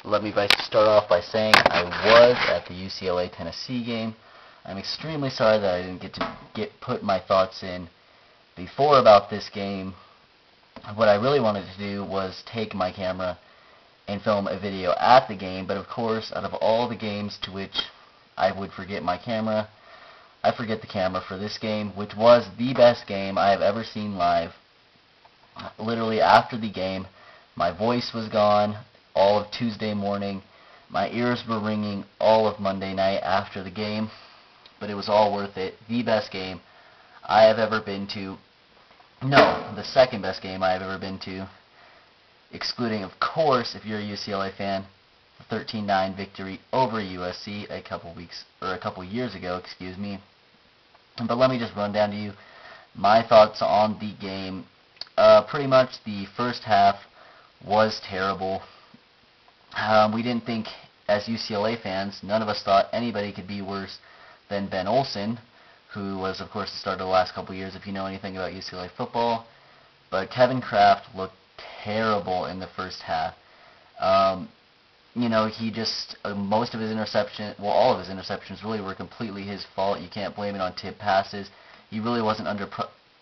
let me start off by saying I was at the UCLA Tennessee game. I'm extremely sorry that I didn't get to put my thoughts in before about this game. What I really wanted to do was take my camera and film a video at the game, but of course, out of all the games to which I would forget my camera, I forget the camera for this game, which was the best game I have ever seen live. Literally after the game, my voice was gone all of Tuesday morning. My ears were ringing all of Monday night after the game, but it was all worth it. The best game I have ever been to. No, the second best game I have ever been to, excluding, of course, if you're a UCLA fan, the 13-9 victory over USC a couple years ago, excuse me. But let me just run down to you my thoughts on the game. Pretty much the first half was terrible. We didn't think, as UCLA fans, none of us thought anybody could be worse than Ben Olsen, who was, of course, the starter the last couple years, if you know anything about UCLA football. But Kevin Kraft looked terrible in the first half. You know, he just, most of his interceptions, well, all of his interceptions really were completely his fault. You can't blame it on tip passes. He really wasn't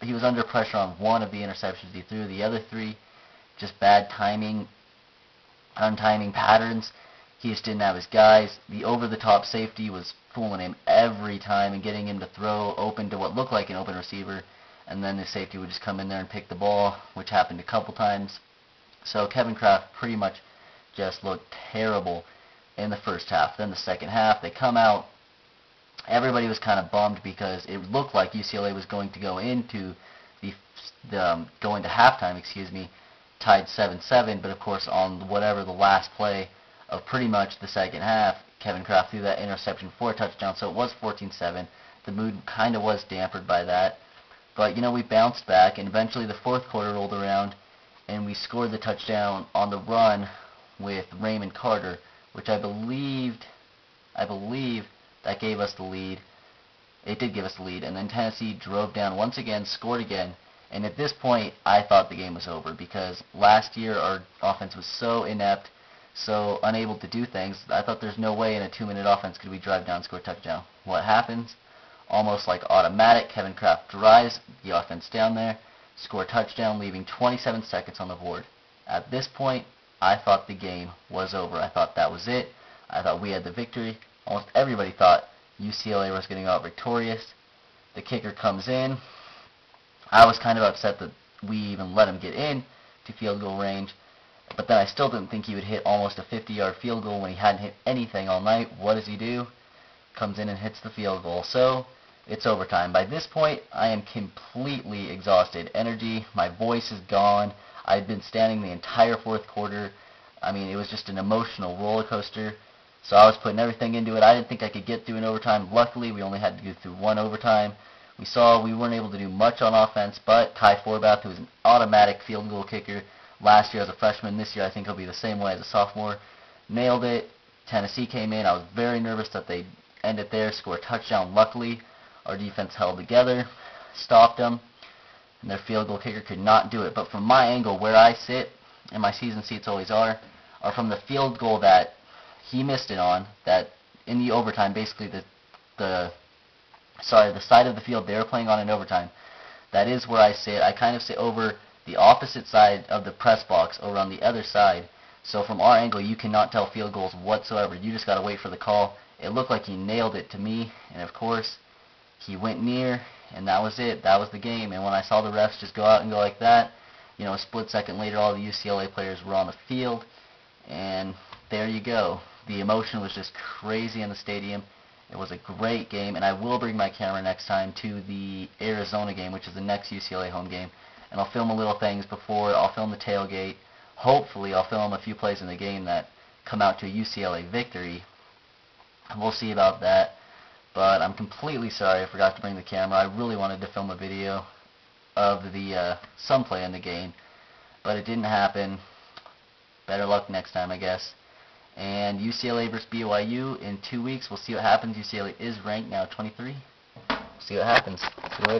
he was under pressure on one of the interceptions he threw. The other three, just bad timing, untiming patterns. He just didn't have his guys. The over-the-top safety was fooling him every time and getting him to throw open to what looked like an open receiver, and then the safety would just come in there and pick the ball, which happened a couple times. So Kevin Kraft pretty much just looked terrible in the first half. Then the second half, they come out. Everybody was kind of bummed because it looked like UCLA was going to go into going to halftime, excuse me, tied 7-7. But of course, on whatever the last play of pretty much the second half, Kevin Kraft threw that interception for a touchdown, so it was 14-7. The mood kind of was dampened by that. But, you know, we bounced back, and eventually the fourth quarter rolled around, and we scored the touchdown on the run with Raymond Carter, which I believe that gave us the lead. It did give us the lead, and then Tennessee drove down once again, scored again, and at this point, I thought the game was over, because last year our offense was so inept, so unable to do things. I thought there's no way in a 2-minute offense could we drive down and score a touchdown. What happens? Almost like automatic, Kevin Kraft drives the offense down there, score a touchdown, leaving 27 seconds on the board. At this point, I thought the game was over. I thought that was it. I thought we had the victory. Almost everybody thought UCLA was going to go out victorious. The kicker comes in. I was kind of upset that we even let him get in to field goal range, but then I still didn't think he would hit almost a 50-yard field goal when he hadn't hit anything all night. What does he do? Comes in and hits the field goal. So it's overtime. By this point, I am completely exhausted. Energy, my voice is gone. I'd been standing the entire fourth quarter. I mean, it was just an emotional roller coaster. So I was putting everything into it. I didn't think I could get through an overtime. Luckily, we only had to go through one overtime. We saw we weren't able to do much on offense, but Kai Forbath, who was an automatic field goal kicker last year as a freshman, this year I think he'll be the same way as a sophomore, nailed it. Tennessee came in. I was very nervous that they'd end it there, score a touchdown. Luckily, our defense held together, stopped them, and their field goal kicker could not do it. But from my angle, where I sit, and my season seats always are from the field goal that he missed it on, that in the overtime, basically the side of the field they were playing on in overtime. That is where I sit. I kind of sit over the opposite side of the press box, over on the other side. So from our angle, you cannot tell field goals whatsoever. You just got to wait for the call. It looked like he nailed it to me, and of course, he went near, and that was it. That was the game. And when I saw the refs just go out and go like that, you know, a split second later, all the UCLA players were on the field, and there you go. The emotion was just crazy in the stadium. It was a great game, and I will bring my camera next time to the Arizona game, which is the next UCLA home game, and I'll film a little things before. I'll film the tailgate. Hopefully, I'll film a few plays in the game that come out to a UCLA victory. We'll see about that, but I'm completely sorry I forgot to bring the camera. I really wanted to film a video of the some play in the game, but it didn't happen. Better luck next time, I guess. And UCLA versus BYU in 2 weeks. We'll see what happens. UCLA is ranked now 23. See what happens. See you later.